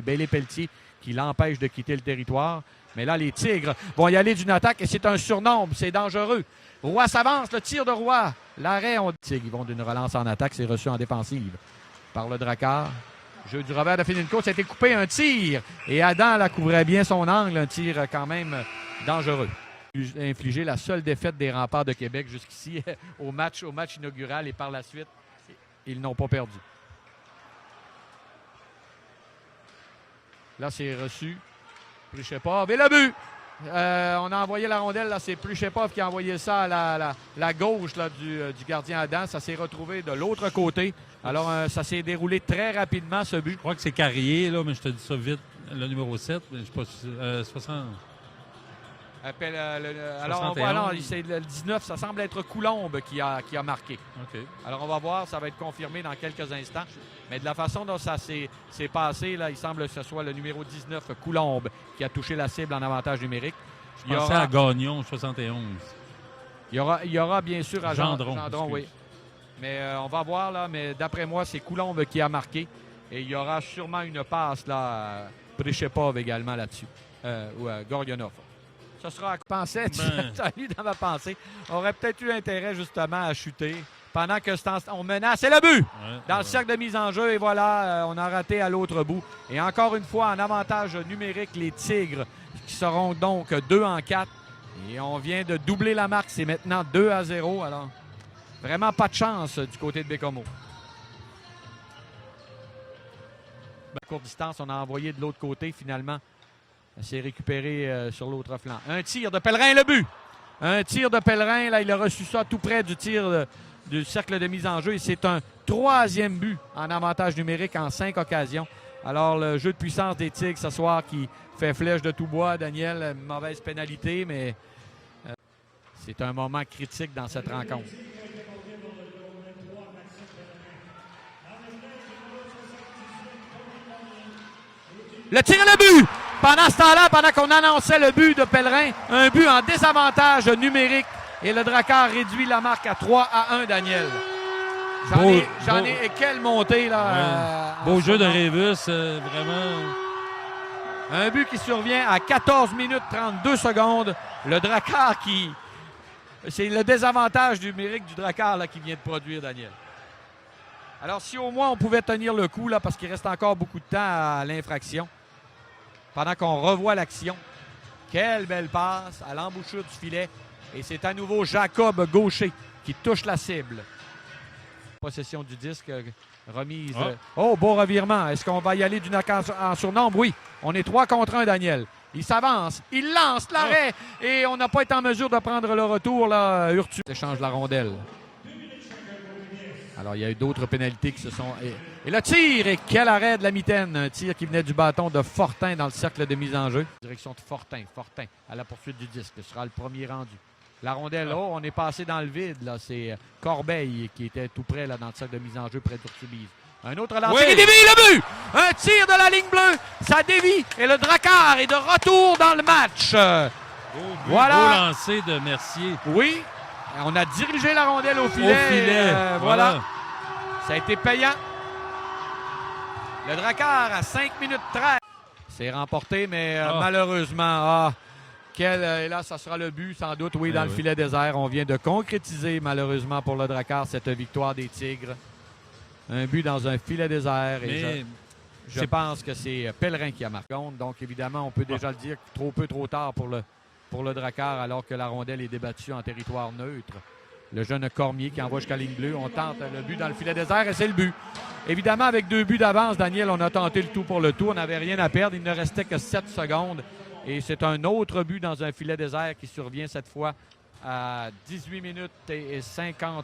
Bailey Pelletier qui l'empêche de quitter le territoire. Mais là, les Tigres vont y aller d'une attaque et c'est un surnombre. C'est dangereux. Roy s'avance, le tir de Roy. L'arrêt, on dit. Ils vont d'une relance en attaque. C'est reçu en défensive par le Drakkar. Jeu du revers de Fininco. Ça a été coupé, un tir. Et Adam la couvrait bien son angle. Un tir quand même dangereux. Infligé la seule défaite des Remparts de Québec jusqu'ici au match inaugural. Et par la suite, ils n'ont pas perdu. Là, c'est reçu. Plichepov et le but! On a envoyé la rondelle, là, c'est Plichepov qui a envoyé ça à la gauche là, du gardien Adam. Ça s'est retrouvé de l'autre côté. Alors, ça s'est déroulé très rapidement, ce but. Je crois que c'est Carrier, là, mais je te dis ça vite. Le numéro 7, mais je ne sais pas, 60. Alors, on voit, non, c'est le 19, ça semble être Coulombe qui a marqué. Okay. Alors, on va voir, ça va être confirmé dans quelques instants. Mais de la façon dont ça s'est passé, là, il semble que ce soit le numéro 19, Coulombe, qui a touché la cible en avantage numérique. Je pensais à Gagnon, 71. Il y aura bien sûr à Gendron, oui. Mais on va voir, là, mais d'après moi, c'est Coulombe qui a marqué. Et il y aura sûrement une passe, là, Plichepov également là-dessus. Ou Gorionov. Ce sera à penser, salut dans ma pensée. On aurait peut-être eu intérêt justement à chuter pendant que on menace. C'est le but dans le cercle de mise en jeu. Et voilà, on a raté à l'autre bout. Et encore une fois, en avantage numérique, les Tigres qui seront donc 2-4. Et on vient de doubler la marque. C'est maintenant 2-0. Alors, vraiment pas de chance du côté de Bécomo. À courte distance, on a envoyé de l'autre côté finalement. C'est récupéré sur l'autre flanc. Un tir de Pellerin, le but! Un tir de Pellerin, là, il a reçu ça tout près du tir du cercle de mise en jeu. Et c'est un 3e but en avantage numérique en 5 occasions. Alors, le jeu de puissance des Tigres ce soir qui fait flèche de tout bois. Daniel, une mauvaise pénalité, mais c'est un moment critique dans cette rencontre. Le tir et le but! Pendant ce temps-là, pendant qu'on annonçait le but de Pellerin, un but en désavantage numérique. Et le Drakkar réduit la marque à 3-1, Daniel. J'en ai... Et quelle montée, là! Beau jeu de Rivus, vraiment. Un but qui survient à 14 minutes 32 secondes. Le Drakkar qui... C'est le désavantage numérique du Drakkar là, qui vient de produire, Daniel. Alors, si au moins on pouvait tenir le coup, là, parce qu'il reste encore beaucoup de temps à l'infraction. Pendant qu'on revoit l'action. Quelle belle passe à l'embouchure du filet. Et c'est à nouveau Jacob Gaucher qui touche la cible. Possession du disque, remise. Oh, beau revirement. Est-ce qu'on va y aller d'une en surnombre? Oui. On est 3 contre 1, Daniel. Il s'avance. Il lance l'arrêt. Et on n'a pas été en mesure de prendre le retour, là. Urtu échange la rondelle. Alors, il y a eu d'autres pénalités qui se sont... Et le tir! Et quel arrêt de la mitaine! Un tir qui venait du bâton de Fortin dans le cercle de mise en jeu. Direction de Fortin. Fortin à la poursuite du disque. Ce sera le premier rendu. La rondelle, on est passé dans le vide. Là, c'est Corbeil qui était tout près là, dans le cercle de mise en jeu près d'Urtubise. Un autre lancer. Il dévie le but! Un tir de la ligne bleue. Ça dévie. Et le Drakkar est de retour dans le match. Voilà. Beau lancer de Mercier. Oui. On a dirigé la rondelle au filet. Voilà. Ça a été payant. Le Drakkar à 5 minutes 13. C'est remporté, mais malheureusement, et là, ça sera le but, sans doute, dans le filet désert. On vient de concrétiser, malheureusement, pour le Drakkar, cette victoire des Tigres. Un but dans un filet désert. Et je pense que c'est Pellerin qui a marqué. Donc, évidemment, on peut déjà le dire, trop peu, trop tard pour le Drakkar, alors que la rondelle est débattue en territoire neutre. Le jeune Cormier qui envoie jusqu'à la ligne bleue. On tente le but dans le filet désert et c'est le but. Évidemment, avec 2 buts d'avance, Daniel, on a tenté le tout pour le tout. On n'avait rien à perdre. Il ne restait que 7 secondes. Et c'est un autre but dans un filet désert qui survient cette fois à 18 minutes et 50.